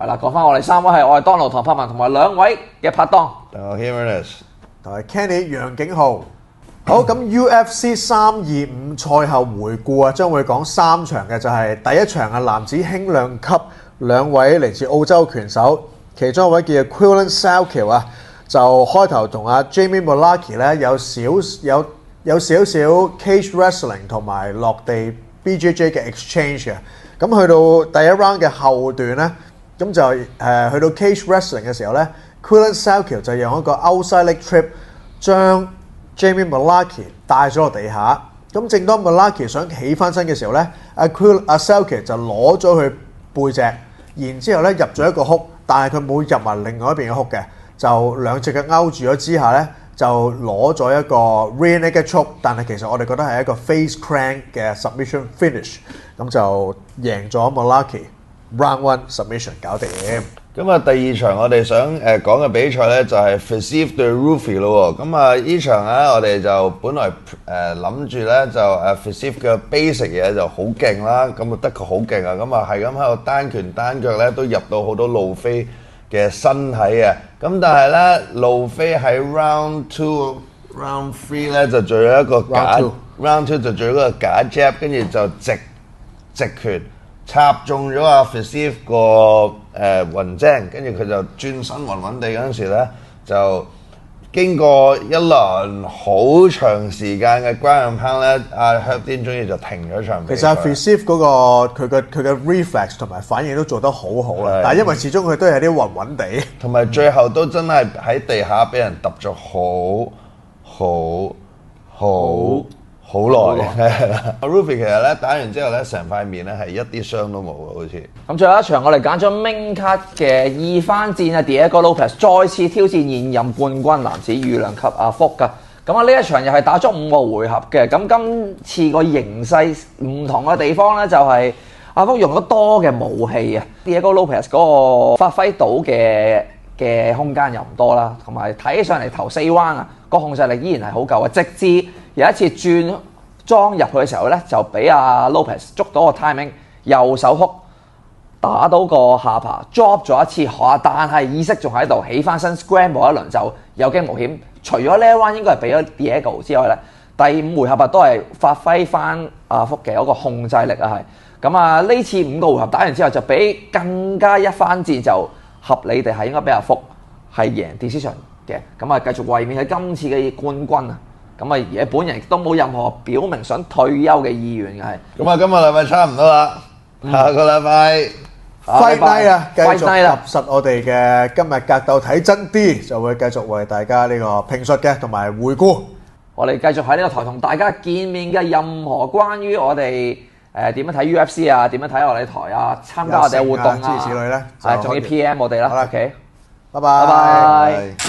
係啦，講翻我哋三位係我係 Donald 唐柏文同埋兩位嘅拍檔，我 Humorous 同埋 Kenny 楊景浩。好，咁 UFC 325賽後回顧啊，將會講3場嘅，就係第一場嘅男子輕量級兩位嚟自澳洲拳手，其中一位叫 Quillan Salkiel 啊，就開頭同阿 Jamie Mullarkey 咧有少少 cage wrestling 同埋落地 BJJ 嘅 exchange 嘅，咁去到第一 round 嘅後段咧，咁就去到 cage wrestling 嘅時候咧 ，Quillan Salkiel 就用一個 outside leg trip 將Jamie Mullarkey 帶咗落地下，咁正當 Mullarkey 想起翻身嘅時候咧，阿 Salkiel 就攞咗佢背脊，然之後咧入咗一個 hook，但係佢冇入埋另外一邊嘅 hook嘅，就兩隻腳勾住咗之下咧，就攞咗一個 rear naked choke，但係其實我哋覺得係一個 face crank 嘅 submission finish， 咁就贏咗 Mullarkey round one submission 搞掂。咁啊，第二場我哋想講嘅比賽咧就係 Fiziev 對 Roofy 咯喎。咁啊，呢場咧我哋就本來諗住咧就Fiziev 嘅 basic 嘢就好勁啦，咁啊得佢好勁啊，咁啊係咁喺度單拳單腳咧都入到好多路飛嘅身體嘅。咁但係咧路飛喺 round 2、round 3咧就做咗一個假 round 2就做咗一個假 jab， 跟住就直拳插中咗阿 Fiziev 個雲精，跟住佢就轉身暈暈地嗰陣時咧，就經過一輪好長時間嘅 ground and pound 咧，阿 Herb Dean 終於就停咗場比賽。其實阿 Fiziev 嗰個佢嘅 reflex 同埋反應都做得好好啦，但係因為始終佢都係啲暈暈地，同埋最後都真係喺地下俾人揼咗好耐。Roofy 其實咧打完之後咧，成塊面咧係一啲傷都冇嘅，好似。咁最後一場我哋揀咗 main card 嘅二番戰啊 Diego Lopes 再次挑戰現任冠軍男子羽量級阿福㗎。咁啊呢一場又係打足5個回合嘅。咁今次個形勢唔同嘅地方咧，就係阿福用咗多嘅武器啊 Diego Lopes 嗰個發揮到嘅空間又唔多啦，同埋睇起上嚟頭4彎啊個控制力依然係好夠啊，直至有一次轉裝入去嘅時候咧，就俾阿 Lopes 捉到個 timing， 右手 hook 打到個下巴 drop 咗一次下，但係意識仲喺度，起翻身 scramble 一輪就有驚無險。除咗呢一 round 應該係俾咗 Diego 之外咧，第5回合都係發揮翻阿福嘅嗰個控制力啊係。咁啊呢次5個回合打完之後就俾更加一番戰就合理地係應該俾阿福係贏 decision 嘅，咁啊繼續衛冕喺今次嘅冠軍啊！咁啊而本人亦都冇任何表明想退休嘅意願嘅係。咁啊今個禮拜差唔多啦，下個禮拜Fight Night啊，繼續踏實我哋嘅今日格鬥睇真啲，就會繼續為大家呢個評述嘅同埋回顧。我哋繼續喺呢個台同大家見面嘅任何關於我哋點樣睇 UFC 啊，點樣睇我哋台啊，參加我哋嘅活動啊，諸如此類咧，係仲要 PM 我哋啦。好啦 OK，拜拜。拜拜。